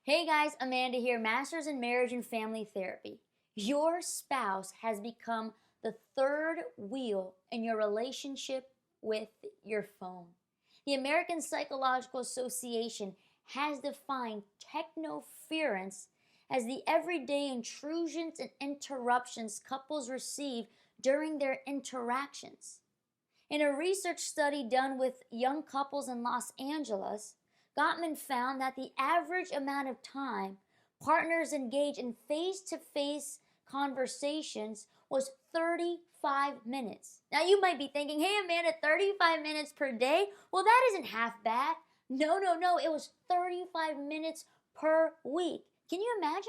Hey guys, Amanda here, Masters in Marriage and Family Therapy. Your spouse has become the third wheel in your relationship with your phone. The American Psychological Association has defined technoference as the everyday intrusions and interruptions couples receive during their interactions. In a research study done with young couples in Los Angeles, Gottman found that the average amount of time partners engage in face-to-face conversations was 35 minutes. Now you might be thinking, hey Amanda, 35 minutes per day? Well, that isn't half bad. No, it was 35 minutes per week. Can you imagine?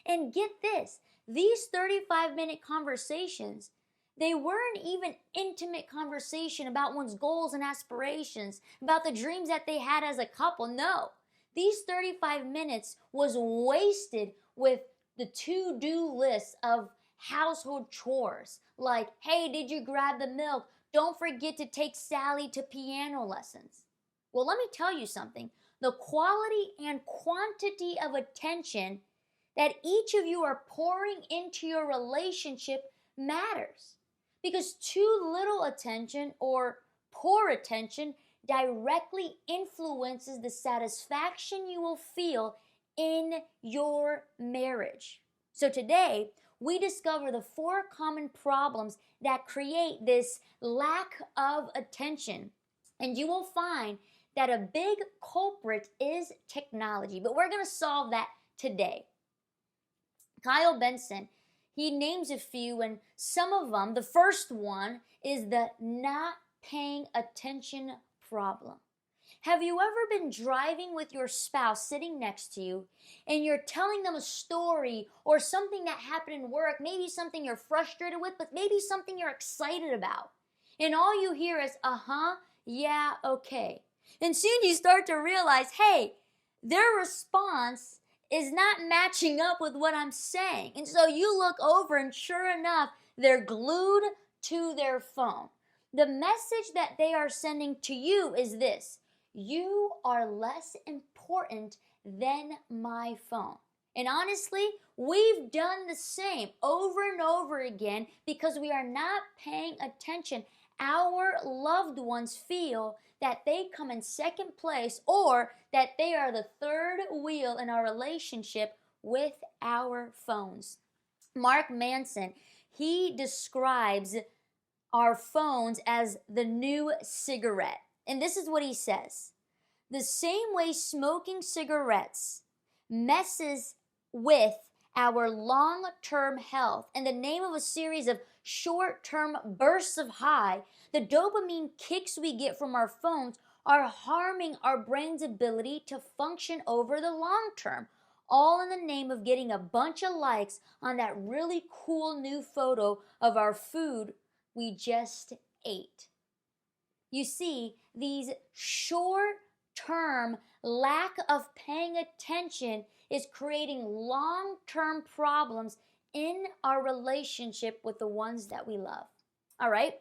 And get this, these 35-minute conversations, they weren't even intimate conversation about one's goals and aspirations, about the dreams that they had as a couple. No, these 35 minutes was wasted with the to-do list of household chores. Like, hey, did you grab the milk? Don't forget to take Sally to piano lessons. Well, let me tell you something. The quality and quantity of attention that each of you are pouring into your relationship matters. Because too little attention or poor attention directly influences the satisfaction you will feel in your marriage. So today, we discover the 4 common problems that create this lack of attention. And you will find that a big culprit is technology. But we're going to solve that today. Kyle Benson, he names a few, and some of them, the first one is the not paying attention problem. Have you ever been driving with your spouse sitting next to you and you're telling them a story or something that happened in work, maybe something you're frustrated with, but maybe something you're excited about, and all you hear is, yeah, okay. And soon you start to realize, hey, their response is not matching up with what I'm saying. And so you look over and sure enough, they're glued to their phone. The message that they are sending to you is this: you are less important than my phone. And honestly, we've done the same over and over again because we are not paying attention. Our loved ones feel that they come in second place or that they are the third wheel in our relationship with our phones. Mark Manson, he describes our phones as the new cigarette. And this is what he says: the same way smoking cigarettes messes with our long-term health in the name of a series of short-term bursts of high, the dopamine kicks we get from our phones are harming our brain's ability to function over the long term, all in the name of getting a bunch of likes on that really cool new photo of our food we just ate. You see, these short-term lack of paying attention is creating long-term problems in our relationship with the ones that we love. All right?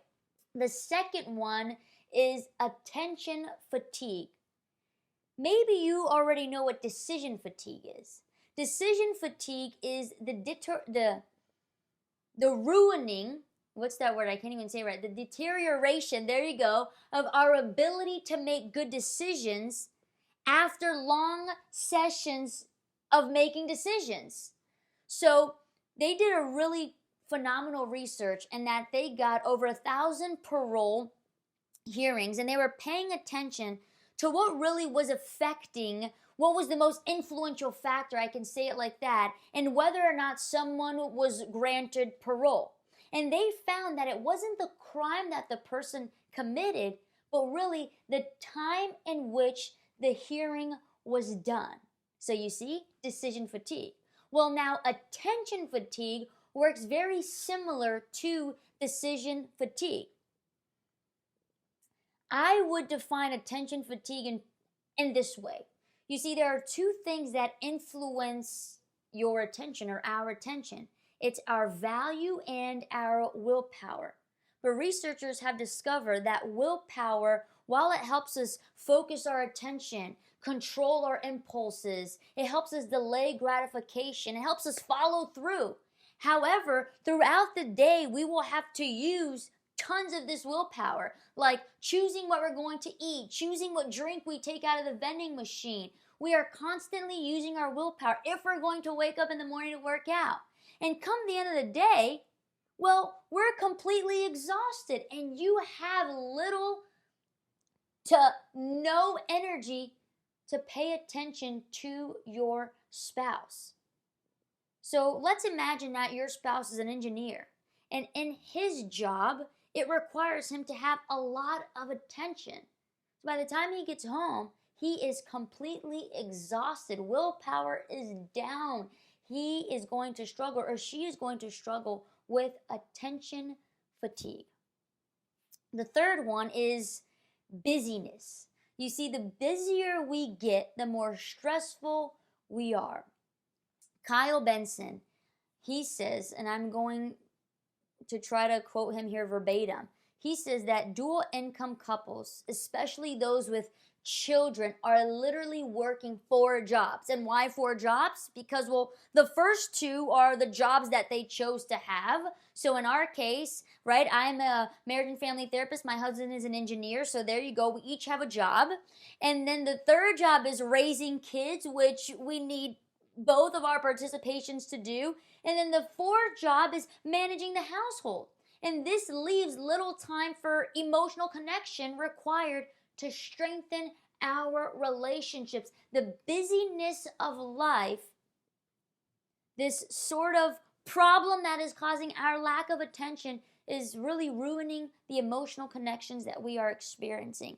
The second one is attention fatigue. Maybe you already know what decision fatigue is. Decision fatigue is the ruining, what's that word? I can't even say it right. The deterioration, there you go, of our ability to make good decisions after long sessions of making decisions. So they did a really phenomenal research in that they got over 1,000 parole hearings, and they were paying attention to what really was affecting, what was the most influential factor, I can say it like that, and whether or not someone was granted parole. And they found that it wasn't the crime that the person committed, but really the time in which the hearing was done. So you see, decision fatigue. Well, now attention fatigue works very similar to decision fatigue. I would define attention fatigue in this way. You see, there are 2 things that influence your attention or our attention. It's our value and our willpower. But researchers have discovered that willpower, while it helps us focus our attention, control our impulses. It helps us delay gratification. It helps us follow through. However, throughout the day, we will have to use tons of this willpower, like choosing what we're going to eat, choosing what drink we take out of the vending machine. We are constantly using our willpower if we're going to wake up in the morning to work out. And come the end of the day, well, we're completely exhausted and you have little to no energy to pay attention to your spouse. So let's imagine that your spouse is an engineer, and in his job, it requires him to have a lot of attention. So by the time he gets home, he is completely exhausted. Willpower is down. He is going to struggle, or she is going to struggle with attention fatigue. The third one is busyness. You see, the busier we get, the more stressful we are. Kyle Benson, he says, and I'm going to try to quote him here verbatim. He says that dual income couples, especially those with children, are literally working 4 jobs. And why 4 jobs? Because, well, the first 2 are the jobs that they chose to have. So in our case, right, I'm a marriage and family therapist. My husband is an engineer. So there you go. We each have a job. And then the third job is raising kids, which we need both of our participations to do. And then the fourth job is managing the household. And this leaves little time for emotional connection required to strengthen our relationships. The busyness of life, this sort of problem that is causing our lack of attention, is really ruining the emotional connections that we are experiencing.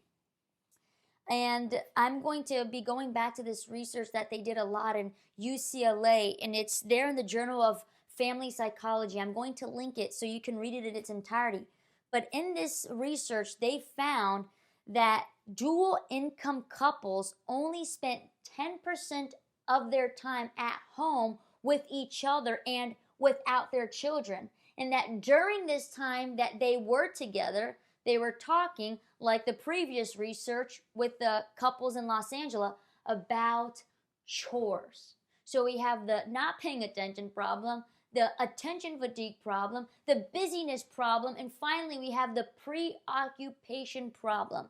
And I'm going to be going back to this research that they did a lot in UCLA, and it's there in the Journal of Family Psychology. I'm going to link it so you can read it in its entirety. But in this research, they found that dual income couples only spent 10% of their time at home with each other and without their children. And that during this time that they were together, they were talking, like the previous research with the couples in Los Angeles, about chores. So we have the not paying attention problem, the attention fatigue problem, the busyness problem, and finally we have the preoccupation problem.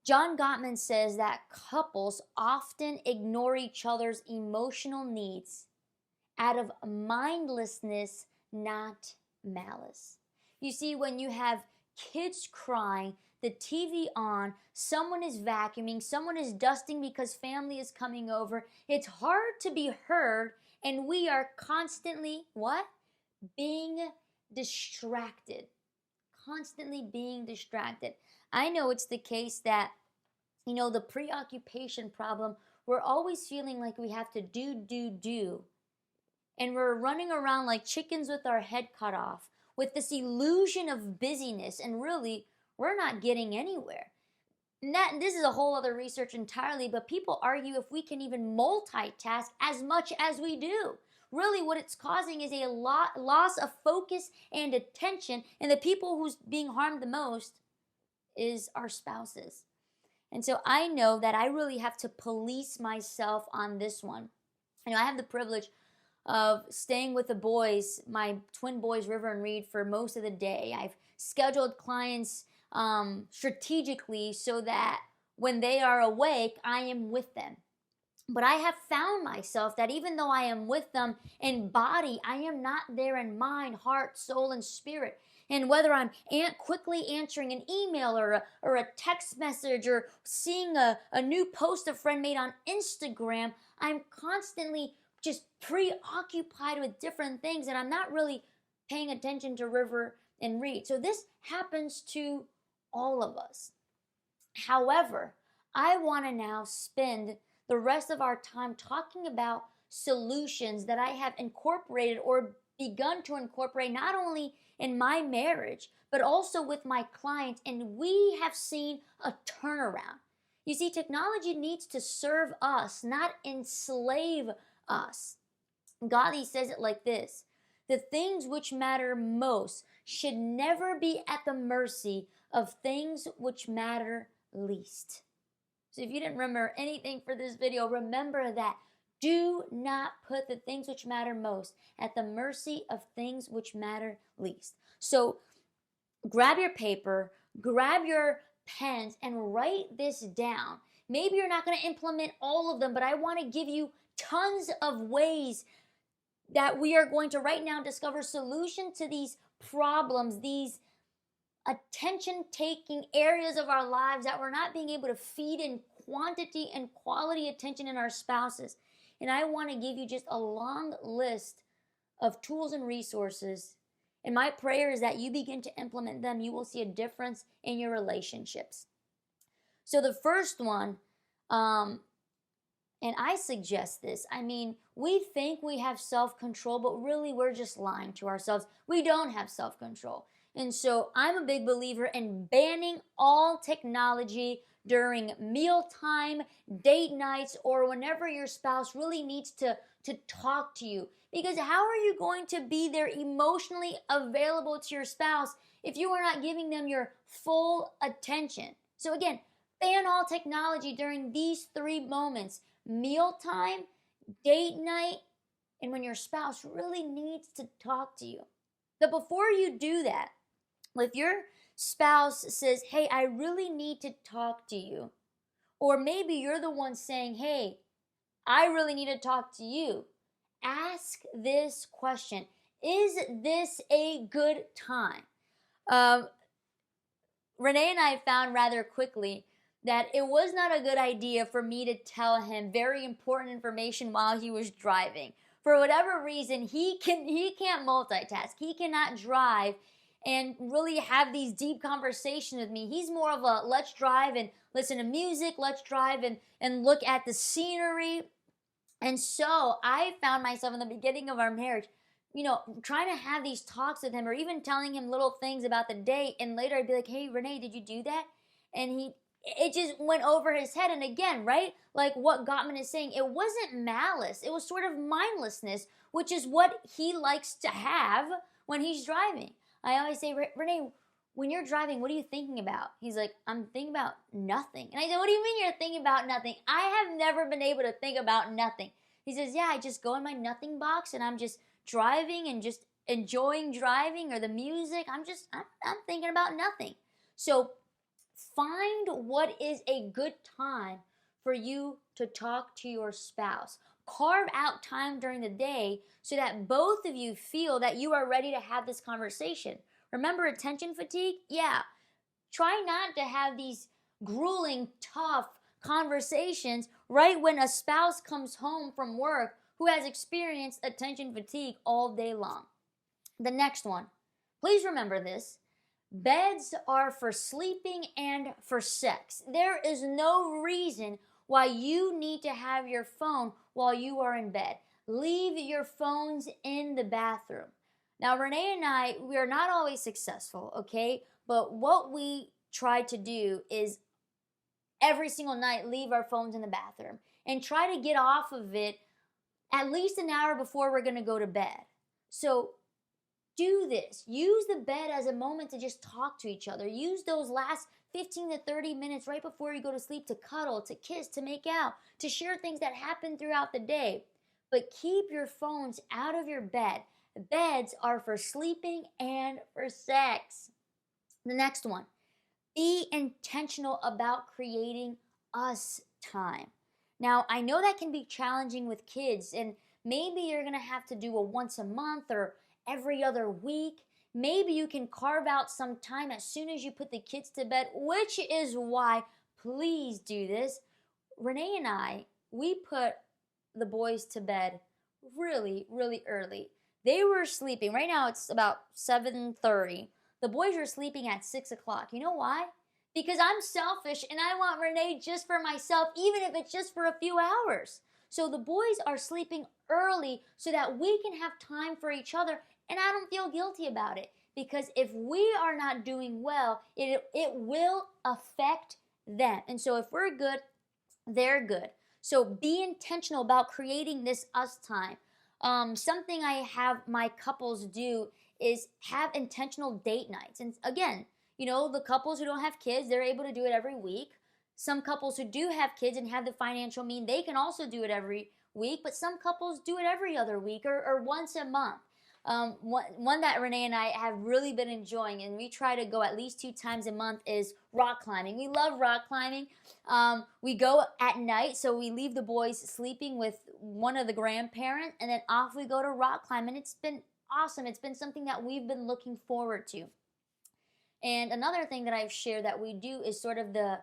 John Gottman says that couples often ignore each other's emotional needs out of mindlessness, not malice. You see, when you have kids crying, the TV on, someone is vacuuming, someone is dusting because family is coming over, it's hard to be heard, and we are constantly, what? Being distracted. Constantly being distracted. I know it's the case that, the preoccupation problem, we're always feeling like we have to do. And we're running around like chickens with our head cut off, with this illusion of busyness, and really, we're not getting anywhere. This is a whole other research entirely, but people argue if we can even multitask as much as we do. Really, what it's causing is a loss of focus and attention, and the people who's being harmed the most is our spouses. And so I know that I really have to police myself on this one. I have the privilege of staying with the boys, my twin boys, River and Reed, for most of the day. I've scheduled clients strategically so that when they are awake, I am with them. But I have found myself that even though I am with them in body, I am not there in mind, heart, soul, and spirit. And whether I'm quickly answering an email or a text message or seeing a new post a friend made on Instagram, I'm constantly just preoccupied with different things, and I'm not really paying attention to River and Reed. So this happens to all of us. However, I want to now spend the rest of our time talking about solutions that I have incorporated or begun to incorporate not only in my marriage, but also with my clients, and we have seen a turnaround. You see, technology needs to serve us, not enslave us. Gotti says it like this: the things which matter most should never be at the mercy of things which matter least. So if you didn't remember anything for this video, remember that. Do not put the things which matter most at the mercy of things which matter least. So grab your paper, grab your pens, and write this down. Maybe you're not going to implement all of them, but I want to give you tons of ways that we are going to right now discover solutions to these problems, these attention taking areas of our lives that we're not being able to feed in quantity and quality attention in our spouses. And I want to give you just a long list of tools and resources. And my prayer is that you begin to implement them. You will see a difference in your relationships. So the first one, and I suggest this. I mean, we think we have self-control, but really we're just lying to ourselves. We don't have self-control. And so I'm a big believer in banning all technology during mealtime, date nights, or whenever your spouse really needs to talk to you. Because how are you going to be there emotionally available to your spouse if you are not giving them your full attention? So again, ban all technology during these 3 moments: mealtime, date night, and when your spouse really needs to talk to you. But before you do that, if your spouse says, hey, I really need to talk to you, or maybe you're the one saying, hey, I really need to talk to you, ask this question: is this a good time? Renee and I found rather quickly that it was not a good idea for me to tell him very important information while he was driving. For whatever reason, he can't multitask. He cannot drive and really have these deep conversations with me. He's more of a let's drive and listen to music, let's drive and look at the scenery. And so I found myself in the beginning of our marriage, trying to have these talks with him, or even telling him little things about the day. And later I'd be like, hey, Renee, did you do that? And it just went over his head. And again, right? Like what Gottman is saying, it wasn't malice. It was sort of mindlessness, which is what he likes to have when he's driving. I always say, Renee, when you're driving, what are you thinking about? He's like, I'm thinking about nothing. And I said, what do you mean you're thinking about nothing? I have never been able to think about nothing. He says, yeah, I just go in my nothing box and I'm just driving and just enjoying driving, or the music. I'm thinking about nothing. So find what is a good time for you to talk to your spouse. Carve out time during the day so that both of you feel that you are ready to have this conversation. Remember attention fatigue? Yeah. Try not to have these grueling, tough conversations right when a spouse comes home from work who has experienced attention fatigue all day long. The next one, please remember this: beds are for sleeping and for sex. There is no reason why you need to have your phone while you are in bed. Leave your phones in the bathroom. Now, Renee and I, we are not always successful, okay? But what we try to do is every single night leave our phones in the bathroom and try to get off of it at least an hour before we're going to go to bed. So do this. Use the bed as a moment to just talk to each other. Use those last 15 to 30 minutes right before you go to sleep to cuddle, to kiss, to make out, to share things that happen throughout the day. But keep your phones out of your bed. Beds are for sleeping and for sex. The next one, be intentional about creating us time. Now, I know that can be challenging with kids, and maybe you're going to have to do a once a month or every other week. Maybe you can carve out some time as soon as you put the kids to bed, which is why, please do this. Renee and I, we put the boys to bed really, really early. They were sleeping. Right now it's about 7:30. The boys are sleeping at 6 o'clock. You know why? Because I'm selfish and I want Renee just for myself, even if it's just for a few hours. So the boys are sleeping early so that we can have time for each other, and I don't feel guilty about it. Because if we are not doing well, it will affect them. And so if we're good, they're good. So be intentional about creating this us time. Something I have my couples do is have intentional date nights. And again, the couples who don't have kids, they're able to do it every week. Some couples who do have kids and have the financial mean, they can also do it every week, but some couples do it every other week or once a month. One that Renee and I have really been enjoying, and we try to go at least 2 times a month, is rock climbing. We love rock climbing. We go at night, so we leave the boys sleeping with one of the grandparents, and then off we go to rock climbing. It's been awesome. It's been something that we've been looking forward to. And another thing that I've shared that we do is sort of the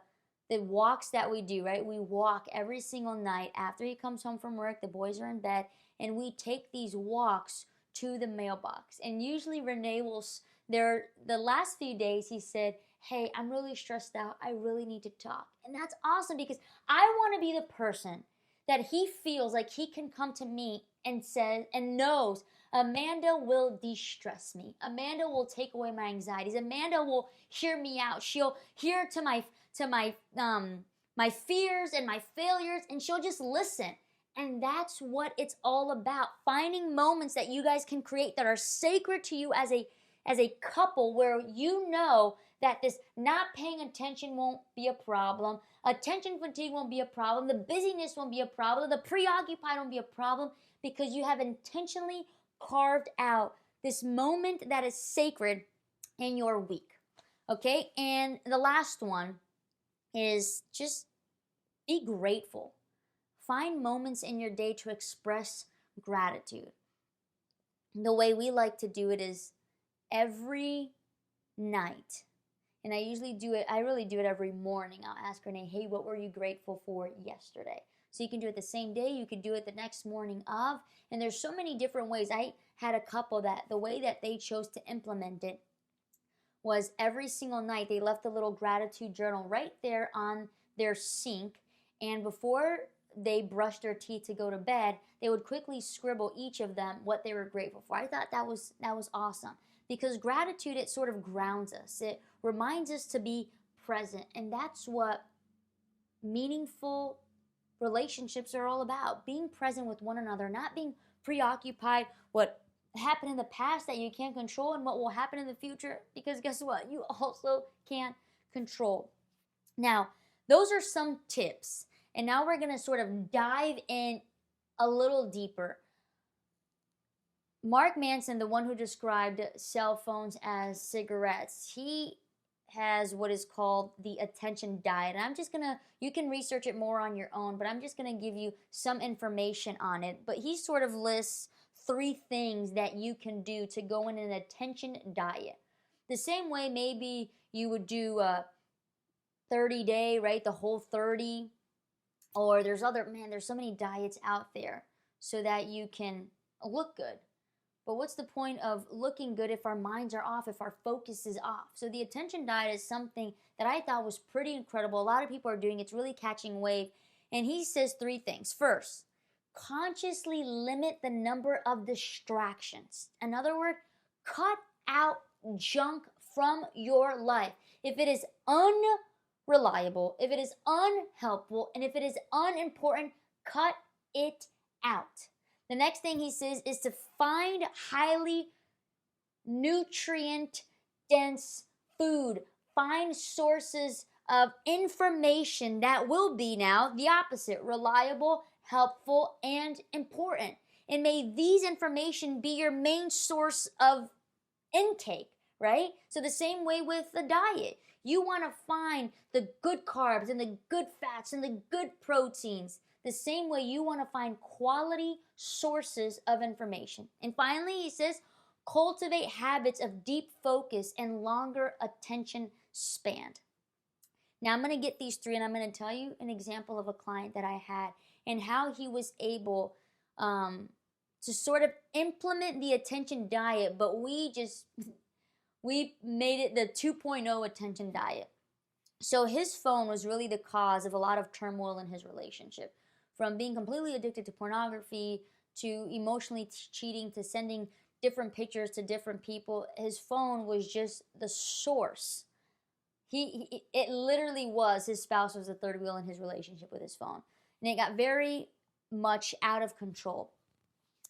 walks that we do, right? We walk every single night after he comes home from work, the boys are in bed, and we take these walks to the mailbox. And usually Renee will, the last few days he said, hey, I'm really stressed out. I really need to talk. And that's awesome because I want to be the person that he feels like he can come to me and says and knows Amanda will de-stress me. Amanda will take away my anxieties. Amanda will hear me out. She'll hear to my my fears and my failures, and she'll just listen. And that's what it's all about. Finding moments that you guys can create that are sacred to you as a couple, where you know that this not paying attention won't be a problem. Attention fatigue won't be a problem. The busyness won't be a problem. The preoccupied won't be a problem, because you have intentionally carved out this moment that is sacred in your week. Okay? And the last one is just be grateful. Find moments in your day to express gratitude. The way we like to do it is every night. And I really do it every morning. I'll ask Renee, hey, what were you grateful for yesterday? So you can do it the same day, you could do it the next morning of, and there's so many different ways. I had a couple that the way that they chose to implement it was every single night they left a little gratitude journal right there on their sink, and before they brushed their teeth to go to bed, they would quickly scribble, each of them, what they were grateful for. I thought that was awesome, because gratitude, it sort of grounds us. It reminds us to be present, and that's what meaningful relationships are all about. Being present with one another, not being preoccupied what happened in the past that you can't control and what will happen in the future, because guess what? You also can't control. Now, those are some tips. And now we're going to sort of dive in a little deeper. Mark Manson, the one who described cell phones as cigarettes, he has what is called the attention diet. And I'm just going to, you can research it more on your own, but I'm just going to give you some information on it. But he sort of lists 3 things that you can do to go in an attention diet. The same way maybe you would do a 30-day, right? The whole 30. Or there's so many diets out there so that you can look good. But what's the point of looking good if our minds are off, if our focus is off? So the attention diet is something that I thought was pretty incredible. A lot of people are doing it. It's really catching wave. And he says 3 things. First, consciously limit the number of distractions. In other words, cut out junk from your life. If it is unreliable, if it is unhelpful, and if it is unimportant, cut it out. The next thing he says is to find highly nutrient-dense food. Find sources of information that will be now the opposite: reliable, helpful, and important. And may these information be your main source of intake, right? So the same way with the diet. You want to find the good carbs and the good fats and the good proteins. The same way you want to find quality sources of information. And finally, he says, cultivate habits of deep focus and longer attention span. Now I'm going to get these 3 and I'm going to tell you an example of a client that I had and how he was able to sort of implement the attention diet, but we made it the 2.0 attention diet. So his phone was really the cause of a lot of turmoil in his relationship. From being completely addicted to pornography, to emotionally cheating, to sending different pictures to different people. His phone was just the source. It literally was, his spouse was the third wheel in his relationship with his phone. And it got very much out of control.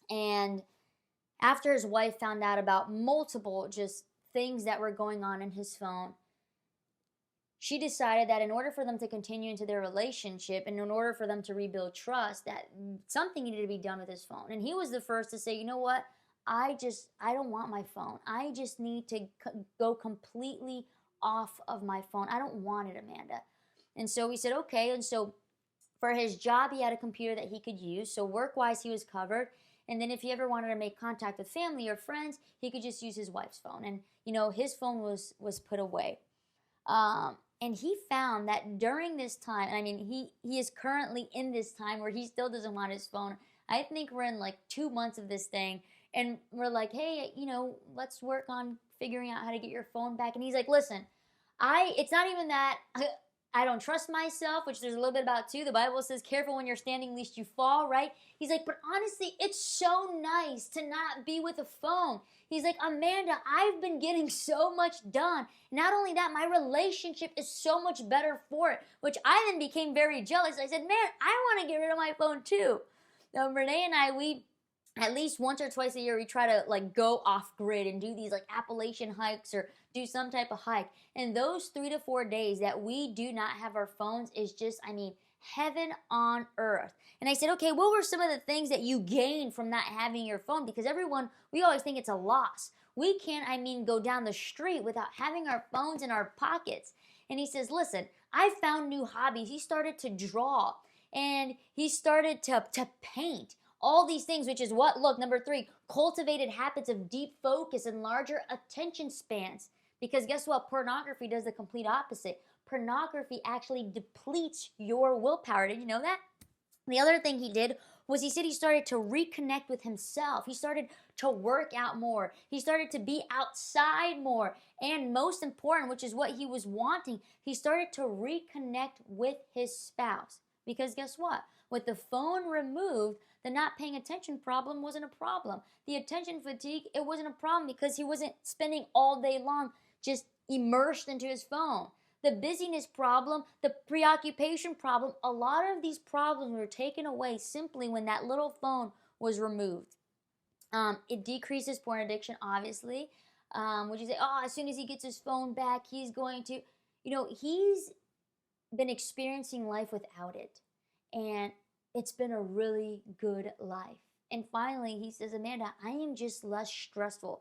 And after his wife found out about multiple just things that were going on in his phone, she decided that in order for them to continue into their relationship and in order for them to rebuild trust, that something needed to be done with his phone. And he was the first to say, you know what? I don't want my phone. I just need to go completely off of my phone. I don't want it, Amanda. And so we said, okay. And so for his job, he had a computer that he could use. So work-wise, he was covered. And then if he ever wanted to make contact with family or friends, he could just use his wife's phone. And, his phone was put away. And he found that during this time, and I mean, he is currently in this time where he still doesn't want his phone. I think we're in like 2 months of this thing. And we're like, hey, let's work on figuring out how to get your phone back. And he's like, listen, it's not even that I don't trust myself, which there's a little bit about too. The Bible says, careful when you're standing, lest you fall, right? He's like, but honestly, it's so nice to not be with a phone. He's like, Amanda, I've been getting so much done. Not only that, my relationship is so much better for it, which I then became very jealous. I said, man, I want to get rid of my phone too. Now, Renee and I, we at least once or twice a year, we try to like go off grid and do these like Appalachian hikes or do some type of hike. And those 3 to 4 days that we do not have our phones is just, heaven on earth. And I said, okay, what were some of the things that you gained from not having your phone? Because we always think it's a loss. We can't, go down the street without having our phones in our pockets. And he says, listen, I found new hobbies. He started to draw and he started to paint. All these things, which is what? Look, number 3, cultivated habits of deep focus and larger attention spans. Because guess what? Pornography does the complete opposite. Pornography actually depletes your willpower. Did you know that? The other thing he did was he said he started to reconnect with himself. He started to work out more. He started to be outside more. And most important, which is what he was wanting, he started to reconnect with his spouse. Because guess what? With the phone removed, the not paying attention problem wasn't a problem. The attention fatigue, it wasn't a problem because he wasn't spending all day long just immersed into his phone. The busyness problem, the preoccupation problem, a lot of these problems were taken away simply when that little phone was removed. It decreases porn addiction, obviously. Would you say, as soon as he gets his phone back, he's going to, he's been experiencing life without it. And it's been a really good life. And finally, he says, Amanda, I am just less stressful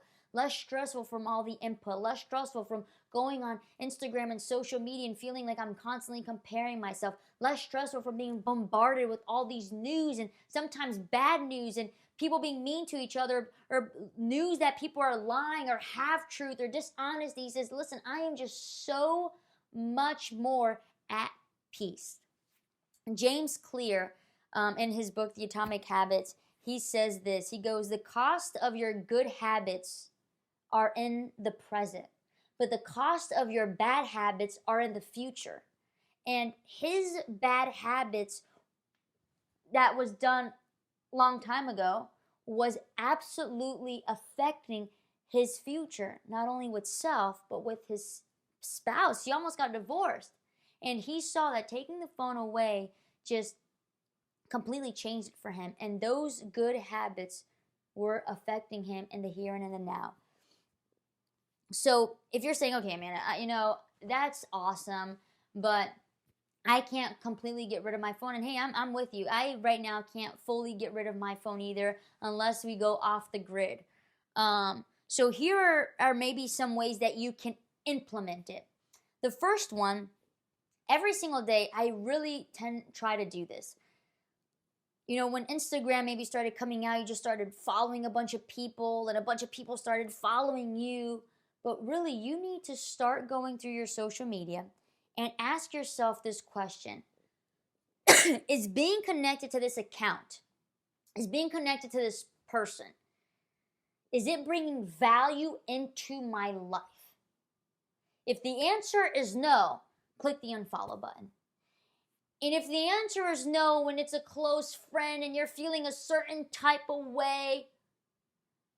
from all the input, less stressful from going on Instagram and social media and feeling like I'm constantly comparing myself, less stressful from being bombarded with all these news and sometimes bad news and people being mean to each other or news that people are lying or half-truth or dishonesty. He says, listen, I am just so much more at peace. James Clear, in his book, The Atomic Habits, he says this. He goes, the cost of your good habits are in the present, but the cost of your bad habits are in the future. And his bad habits that was done a long time ago was absolutely affecting his future, not only with self, but with his spouse. He almost got divorced. And he saw that taking the phone away just completely changed it for him. And those good habits were affecting him in the here and in the now. So if you're saying, okay, Amanda, that's awesome, but I can't completely get rid of my phone. And hey, I'm with you. I right now can't fully get rid of my phone either unless we go off the grid. So here are maybe some ways that you can implement it. The first one, every single day, I really try to do this. When Instagram maybe started coming out, you just started following a bunch of people and a bunch of people started following you. But really, you need to start going through your social media and ask yourself this question. Is being connected to this account, is being connected to this person, is it bringing value into my life? If the answer is no, click the unfollow button. And if the answer is no, when it's a close friend and you're feeling a certain type of way,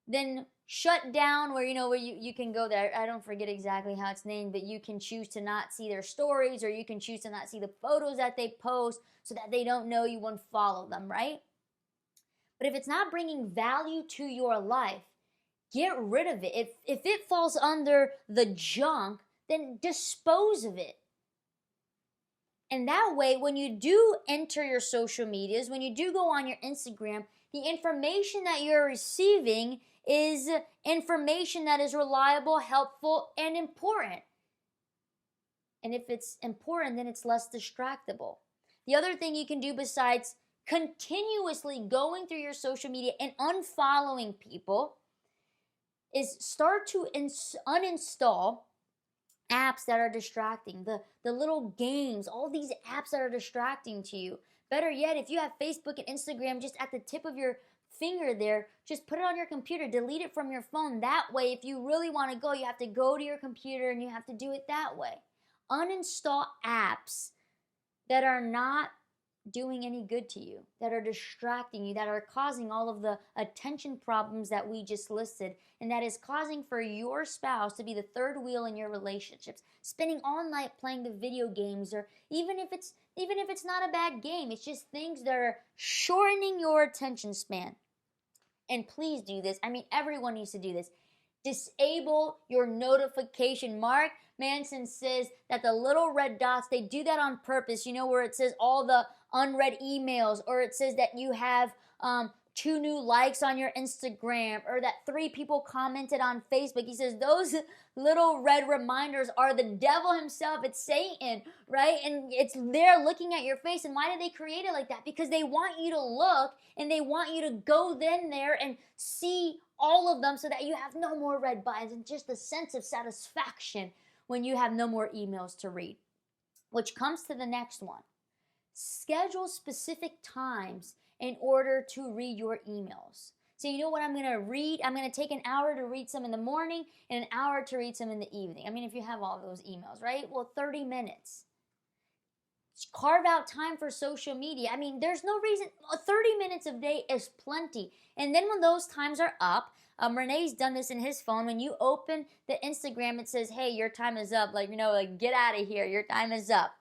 then shut down where you can go there. I don't forget exactly how it's named, but you can choose to not see their stories or you can choose to not see the photos that they post so that they don't know you won't follow them, right? But if it's not bringing value to your life, get rid of it. If it falls under the junk, then dispose of it. And that way, when you do enter your social medias, when you do go on your Instagram, the information that you're receiving is information that is reliable, helpful, and important. And if it's important, then it's less distractible. The other thing you can do besides continuously going through your social media and unfollowing people is start to uninstall apps that are distracting, the little games, all these apps that are distracting to you. Better yet, if you have Facebook and Instagram just at the tip of your finger there, just put it on your computer, delete it from your phone. That way, if you really want to go, you have to go to your computer and you have to do it that way. Uninstall apps that are not doing any good to you, that are distracting you, that are causing all of the attention problems that we just listed, and that is causing for your spouse to be the third wheel in your relationships, spending all night playing the video games, or even if it's not a bad game, it's just things that are shortening your attention span. And please do this. I mean, everyone needs to do this. Disable your notification. Mark Manson says that the little red dots, they do that on purpose, where it says all the unread emails, or it says that you have 2 new likes on your Instagram, or that 3 people commented on Facebook. He says those little red reminders are the devil himself. It's Satan, right? And it's there looking at your face. And why did they create it like that? Because they want you to look, and they want you to go then there and see all of them, so that you have no more red buttons and just a sense of satisfaction when you have no more emails to read. Which comes to the next one. Schedule specific times in order to read your emails. So you know what I'm going to read? I'm going to take an hour to read some in the morning and an hour to read some in the evening. I mean, if you have all those emails, right? Well, 30 minutes. Carve out time for social media. I mean, there's no reason. 30 minutes a day is plenty. And then when those times are up, Renee's done this in his phone. When you open the Instagram, it says, hey, your time is up. Like, get out of here. Your time is up.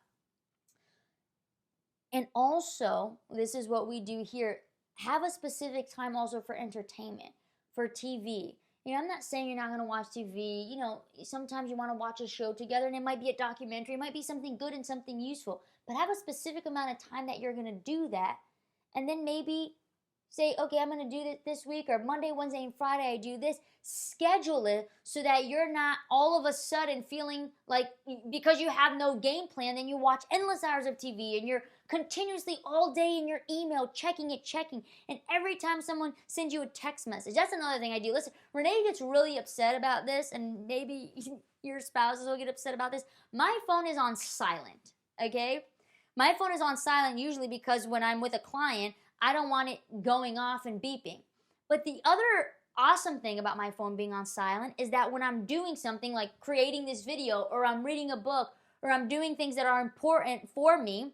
And also, this is what we do here. Have a specific time also for entertainment, for TV. I'm not saying you're not going to watch TV. Sometimes you want to watch a show together, and it might be a documentary. It might be something good and something useful. But have a specific amount of time that you're going to do that. And then maybe say, okay, I'm going to do this week, or Monday, Wednesday, and Friday I do this. Schedule it so that you're not all of a sudden feeling like, because you have no game plan, then you watch endless hours of TV, and you're continuously all day in your email, checking. And every time someone sends you a text message, that's another thing I do. Listen, Renee gets really upset about this, and maybe your spouses will get upset about this. My phone is on silent, okay? My phone is on silent usually because when I'm with a client, I don't want it going off and beeping. But the other awesome thing about my phone being on silent is that when I'm doing something like creating this video, or I'm reading a book, or I'm doing things that are important for me,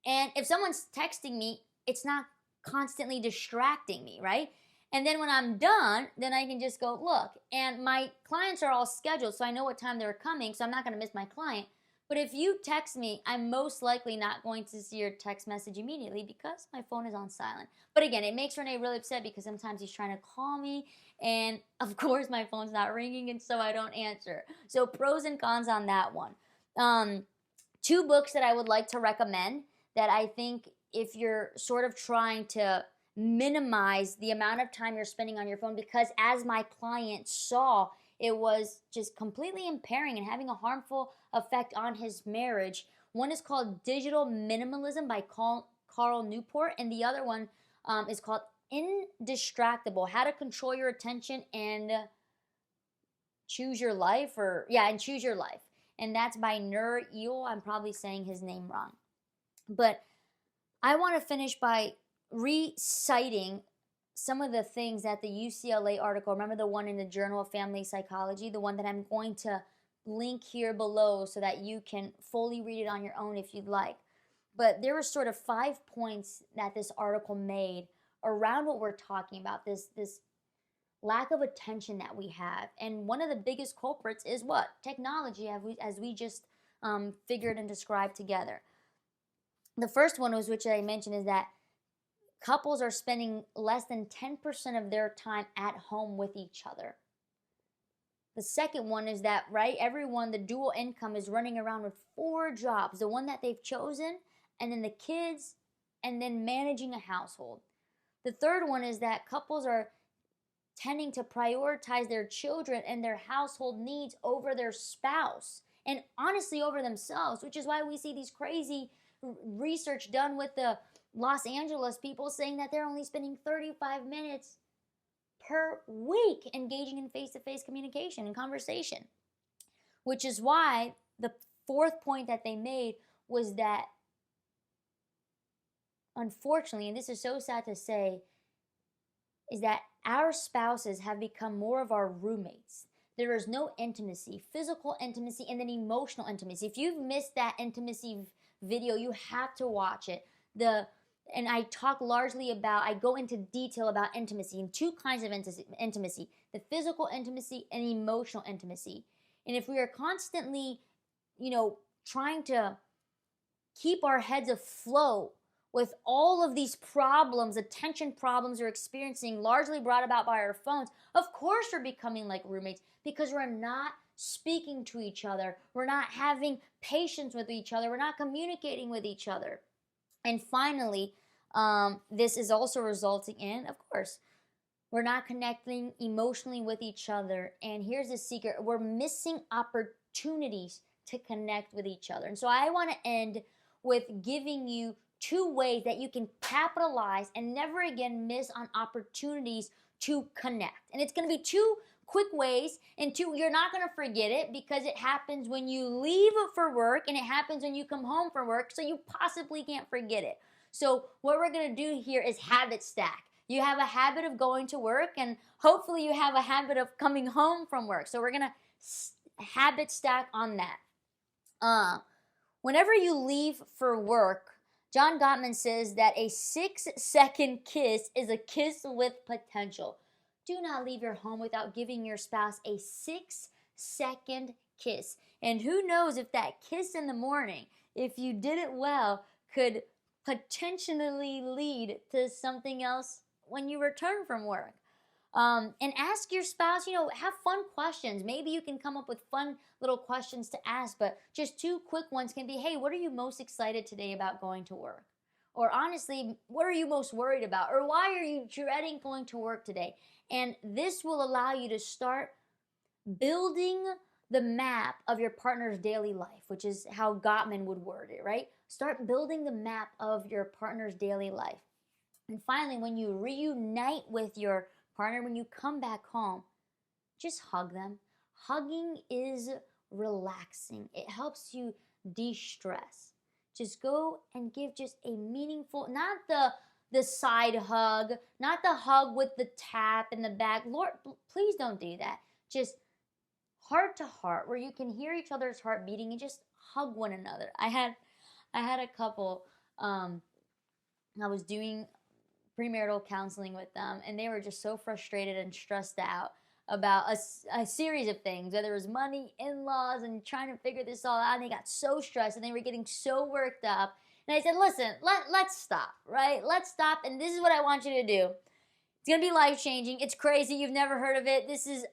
and if someone's texting me, it's not constantly distracting me, right? And then when I'm done, then I can just go look. And my clients are all scheduled, so I know what time they're coming, so I'm not going to miss my client. But if you text me, I'm most likely not going to see your text message immediately because my phone is on silent. But again, it makes Renee really upset because sometimes he's trying to call me, and of course my phone's not ringing, and so I don't answer. So pros and cons on that one. 2 books that I would like to recommend that I think if you're sort of trying to minimize the amount of time you're spending on your phone, because as my client saw, it was just completely impairing and having a harmful effect on his marriage. One is called Digital Minimalism by Carl Newport, and the other one is called Indistractable: How to Control Your Attention and Choose Your Life, and Choose Your Life. And that's by Nur Eel. I'm probably saying his name wrong. But I want to finish by reciting some of the things that the UCLA article, remember the one in the Journal of Family Psychology, the one that I'm going to link here below so that you can fully read it on your own if you'd like. But there were sort of 5 points that this article made around what we're talking about, this lack of attention that we have. And one of the biggest culprits is what? Technology, as we just figured and described together. The first one was, which I mentioned, is that couples are spending less than 10% of their time at home with each other. The second one is that, right, everyone, the dual income is running around with 4 jobs, the one that they've chosen, and then the kids, and then managing a household. The third one is that couples are tending to prioritize their children and their household needs over their spouse, and honestly over themselves, which is why we see these crazy research done with the Los Angeles people saying that they're only spending 35 minutes per week engaging in face-to-face communication and conversation. Which is why the fourth point that they made was that, unfortunately, and this is so sad to say, is that our spouses have become more of our roommates. There is no intimacy, physical intimacy, and then emotional intimacy. If you've missed that intimacy video, you have to watch it. And I talk largely about, I go into detail about intimacy and 2 kinds of intimacy, the physical intimacy and emotional intimacy. And if we are constantly, trying to keep our heads afloat with all of these problems, attention problems we're experiencing, largely brought about by our phones, of course we're becoming like roommates, because we're not speaking to each other. We're not having patience with each other. We're not communicating with each other. And finally, this is also resulting in, of course, we're not connecting emotionally with each other. And here's the secret: we're missing opportunities to connect with each other. And so I want to end with giving you 2 ways that you can capitalize and never again miss on opportunities to connect. And it's going to be 2 quick ways, and 2, you're not going to forget it, because it happens when you leave for work and it happens when you come home from work, so you possibly can't forget it. So what we're going to do here is habit stack. You have a habit of going to work, and hopefully you have a habit of coming home from work. So we're going to habit stack on that. Whenever you leave for work, John Gottman says that a 6-second kiss is a kiss with potential. Do not leave your home without giving your spouse a 6-second kiss. And who knows if that kiss in the morning, if you did it well, could potentially lead to something else when you return from work. And ask your spouse, have fun questions. Maybe you can come up with fun little questions to ask, but just 2 quick ones can be, hey, what are you most excited today about going to work? Or honestly, what are you most worried about? Or why are you dreading going to work today? And this will allow you to start building the map of your partner's daily life, which is how Gottman would word it, right? Start building the map of your partner's daily life. And finally, when you reunite with your partner, when you come back home, just hug them. Hugging is relaxing. It helps you de-stress. Just go and give just a meaningful, not the side hug, not the hug with the tap in the back. Lord, please don't do that. Just heart to heart, where you can hear each other's heart beating, and just hug one another. I had a couple, I was doing premarital counseling with them, and they were just so frustrated and stressed out about a series of things, whether it was money, in-laws, and trying to figure this all out. And they got so stressed, and they were getting so worked up. And I said, listen, let's stop, right? Let's stop, and this is what I want you to do. It's going to be life-changing. It's crazy. You've never heard of it. This is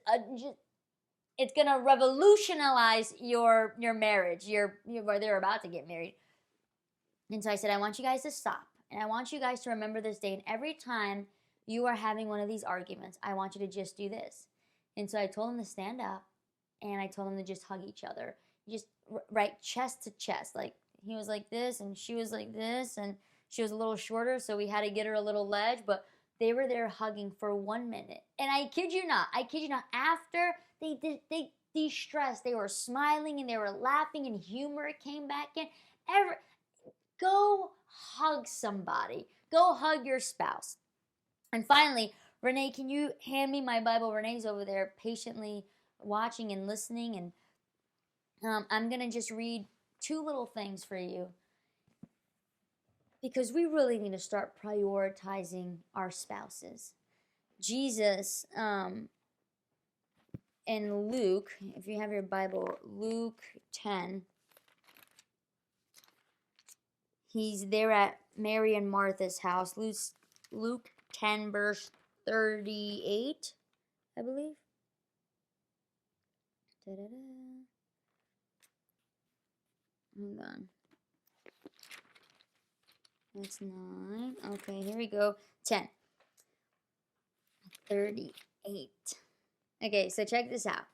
it's going to revolutionize your marriage. They're about to get married. And so I said, I want you guys to stop. And I want you guys to remember this day. And every time you are having one of these arguments, I want you to just do this. And so I told them to stand up, and I told them to just hug each other. Just right chest to chest. Like, he was like this, and she was like this, and she was a little shorter, so we had to get her a little ledge. But they were there hugging for 1 minute. And I kid you not, after they de-stressed, they were smiling, and they were laughing, and humor came back in. Go hug somebody. Go hug your spouse. And finally, Renee, can you hand me my Bible? Renee's over there patiently watching and listening. And I'm going to just read 2 little things for you, because we really need to start prioritizing our spouses. Jesus, in Luke, if you have your Bible, Luke 10, he's there at Mary and Martha's house. Luke 10, verse 38, I believe. Hold on. That's 9. Okay, here we go. 10. 38. Okay, so check this out.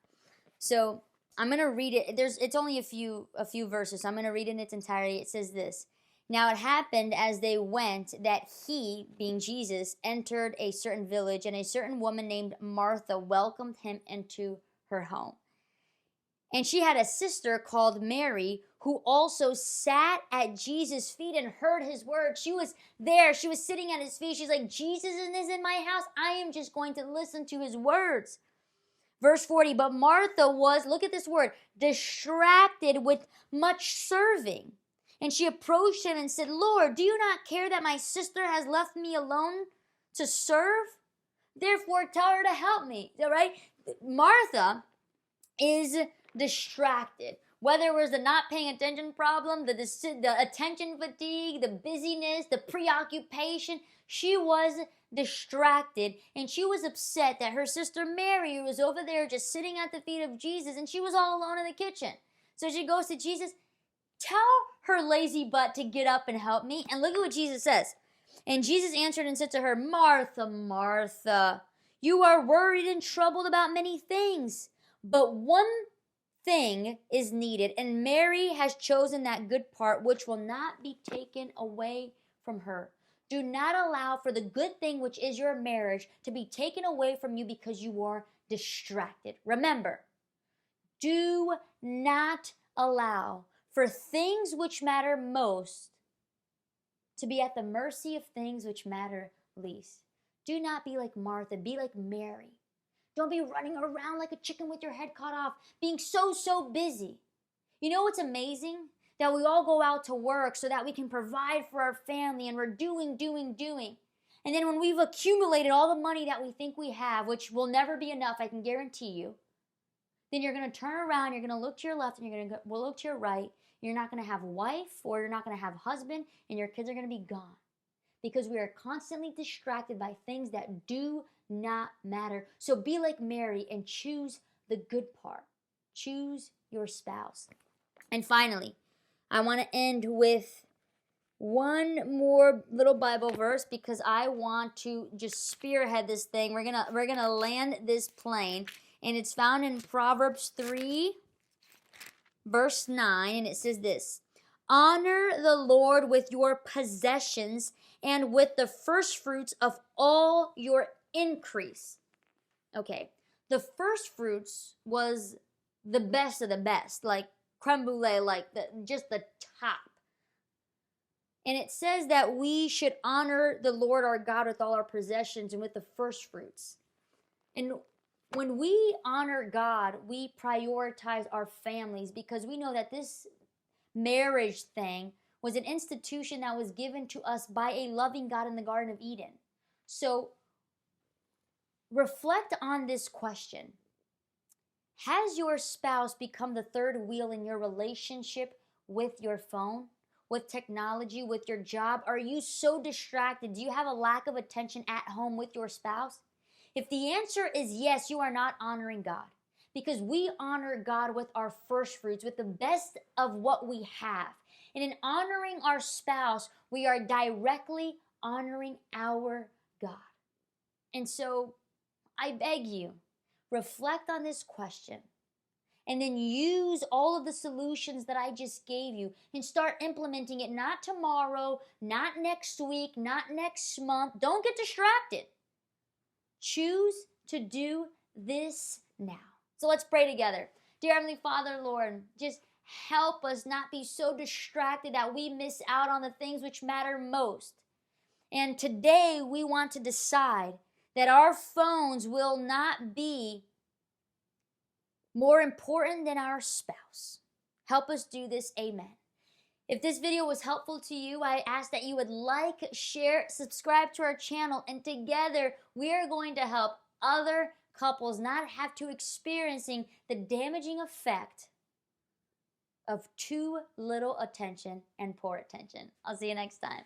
So I'm gonna read it. It's only a few verses. So I'm gonna read it in its entirety. It says this. Now it happened as they went that he, being Jesus, entered a certain village, and a certain woman named Martha welcomed him into her home. And she had a sister called Mary, who also sat at Jesus' feet and heard his word. She was there. She was sitting at his feet. She's like, Jesus is in my house. I am just going to listen to his words. Verse 40, but Martha was, look at this word, distracted with much serving. And she approached him and said, Lord, do you not care that my sister has left me alone to serve? Therefore, tell her to help me. Right? Martha is distracted. Whether it was the not paying attention problem, the attention fatigue, the busyness, the preoccupation, she was distracted, and she was upset that her sister Mary was over there just sitting at the feet of Jesus, and she was all alone in the kitchen. So she goes to Jesus, tell her lazy butt to get up and help me. And look at what Jesus says. And Jesus answered and said to her, Martha, Martha, you are worried and troubled about many things, but one thing is needed, and Mary has chosen that good part which will not be taken away from her. Do not allow for the good thing which is your marriage to be taken away from you because you are distracted. Remember, do not allow for things which matter most to be at the mercy of things which matter least. Do not be like Martha, be like Mary. Don't be running around like a chicken with your head cut off, being so busy. You know what's amazing? That we all go out to work so that we can provide for our family, and we're doing. And then when we've accumulated all the money that we think we have, which will never be enough, I can guarantee you, then you're going to turn around, you're going to look to your left, and you're going to look to your right. You're not going to have a wife, or you're not going to have a husband, and your kids are going to be gone. Because we are constantly distracted by things that do not matter. So be like Mary and choose the good part. Choose your spouse. And finally, I want to end with one more little Bible verse because I want to just spearhead this thing. We're gonna land this plane, and it's found in Proverbs 3, verse 9, and it says this: honor the Lord with your possessions and with the first fruits of all your increase. Okay, the first fruits was the best of the best, like creme brulee, like just the top. And it says that we should honor the Lord our God with all our possessions and with the first fruits. And when we honor God, we prioritize our families because we know that this marriage thing was an institution that was given to us by a loving God in the Garden of Eden. So reflect on this question. Has your spouse become the third wheel in your relationship with your phone, with technology, with your job? Are you so distracted? Do you have a lack of attention at home with your spouse? If the answer is yes, you are not honoring God, because we honor God with our first fruits, with the best of what we have. And in honoring our spouse, we are directly honoring our God. And so I beg you, reflect on this question and then use all of the solutions that I just gave you and start implementing it, not tomorrow, not next week, not next month. Don't get distracted. Choose to do this now. So let's pray together. Dear Heavenly Father, Lord, just help us not be so distracted that we miss out on the things which matter most. And today we want to decide that our phones will not be more important than our spouse. Help us do this. Amen. If this video was helpful to you, I ask that you would like, share, subscribe to our channel, and together we are going to help other couples not have to experiencing the damaging effect of too little attention and poor attention. I'll see you next time.